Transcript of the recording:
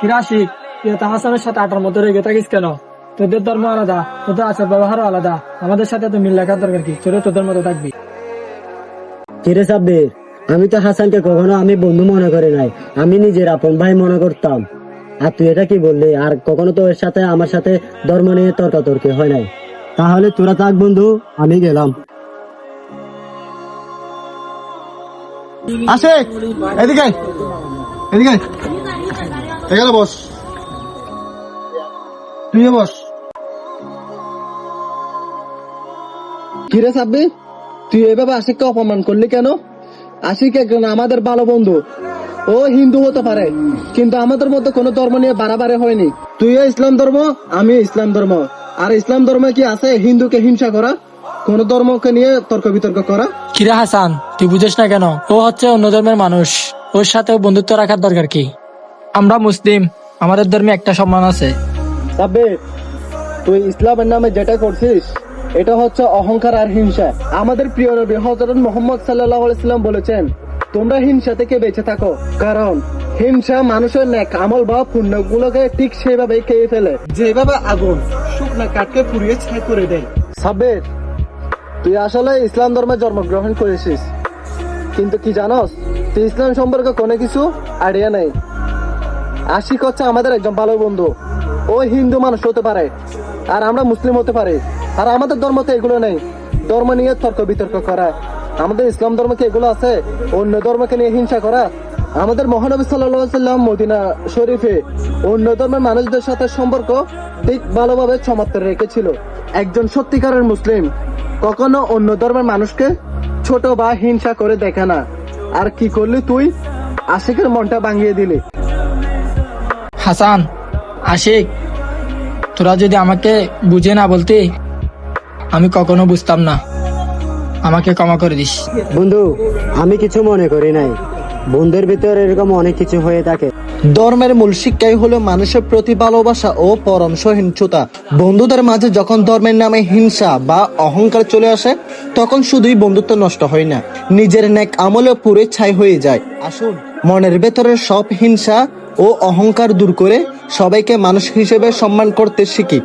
কিরাশি তুই তো হাসানের সাথে আটার মতো রেগে থাকিস কেন? তোদের ধর্ম আলাদা, তোদের আচার ব্যবহারও আলাদা, আমাদের সাথে তো মিল রাখার দরকার কি? তোদের মতো থাকবি। কিরে সাব্বির, আমি তো হাসানকে কখনো আমি বন্ধু মনে করি নাই, আমি নিজের আপন ভাই মনে করতাম। আর তুই এটা কি বললি? আর কখনো তো এর সাথে আমার সাথে ধর্ম নিয়ে তর্কাতর্কি হয় নাই। তাহলে তোরা থাক বন্ধু, আমি গেলাম। আশিক, এদিকে আয়, এদিকে আয়। এখানে বস, তুইও বস। কিরে সাব্বির, তুই এভাবে আশিককে অপমান করলি কেন? আশিক একজন আমাদের ভালো বন্ধু, ও হিন্দু হতে পারে, কিন্তু আমাদের মধ্যে কোনো ধর্ম নিয়ে বাড়াবাড়ি হয়নি। তুইও ইসলাম ধর্ম, আমি ইসলাম ধর্ম। আর ইসলাম ধর্মে কি আছে হিন্দুকে হিংসা করা, কোন ধর্মকে নিয়ে তর্ক বিতর্ক করা? কিরে হাসান, তুই বুঝিস না কেন? ও হচ্ছে অন্য ধর্মের মানুষ, ওর সাথে বন্ধুত্ব রাখার দরকার কি? আমরা মুসলিম, আমাদের ধর্মে একটা সম্মান আছে। সাব্বির, তুই ইসলামের নামে যেটা করছিস এটা হচ্ছে অহংকার আর হিংসা। আমাদের প্রিয় নবী হযরত মুহাম্মদ সাল্লাল্লাহু আলাইহি ওয়াসাল্লাম বলেছেন, তোমরা হিংসা থেকে বেঁচে থাকো, কারণ হিংসা মানুষের নেক আমল বা পুণ্যগুলোকে ঠিক সেভাবে খেয়ে ফেলে, যেভাবে আগুন শুকনা কাঠকে পুড়িয়ে ছাই করে দেয়। সাব্বির, তুই আসলে ইসলাম ধর্মে জন্মগ্রহণ করেছিস, কিন্তু কি জানোস, তুই ইসলাম সম্পর্কে কোনো কিছু আইডিয়া নেই। আশিক হচ্ছে আমাদের একজন ভালো বন্ধু, ও হিন্দু মানুষ হতে পারে আর আমরা মুসলিম হতে পারি, আর আমাদের ধর্মতে এগুলো নেই। ধর্ম নিয়ে তর্ক বিতর্ক করা, আমাদের ইসলাম ধর্মকে এগুলো আছে, অন্য ধর্মকে নিয়ে হিংসা করা। আমাদের মহানবী সাল্লাল্লাহু আলাইহি ওয়াসাল্লাম মদিনা শরীফে অন্য ধর্মের মানুষদের সাথে সম্পর্ক ঠিক ভালোভাবে চমৎকার রেখেছিল। একজন সত্যিকারের মুসলিম কখনো অন্য ধর্মের মানুষকে ছোট বা হিংসা করে দেখে না। আর কি করলি তুই? আশিকের মনটা ভাঙিয়ে দিলি। হাসান, আশিক, তোরা যদি আমাকে বুঝে না বলতি, আমি কখনো বুঝতাম না। আমাকে ক্ষমা করে দিস। বন্ধু, আমি কিছু মনে করি নাই, বন্ধুর ভিতরে এরকম অনেক কিছু হয়ে থাকে। ধর্মের মূল শিক্ষাই হলো মানুষের প্রতি ভালোবাসা ও পরম সহিষ্ণুতা। বন্ধুদের মাঝে যখন ধর্মের নামে হিংসা বা অহংকার চলে আসে, তখন শুধুই বন্ধুত্ব নষ্ট হয় না, নিজের নেক আমলে পুরে ছাই হয়ে যায়। আসুন, মনের ভেতরের সব হিংসা ও অহংকার দূর করে সবাইকে মানুষ হিসেবে সম্মান করতে শিখি।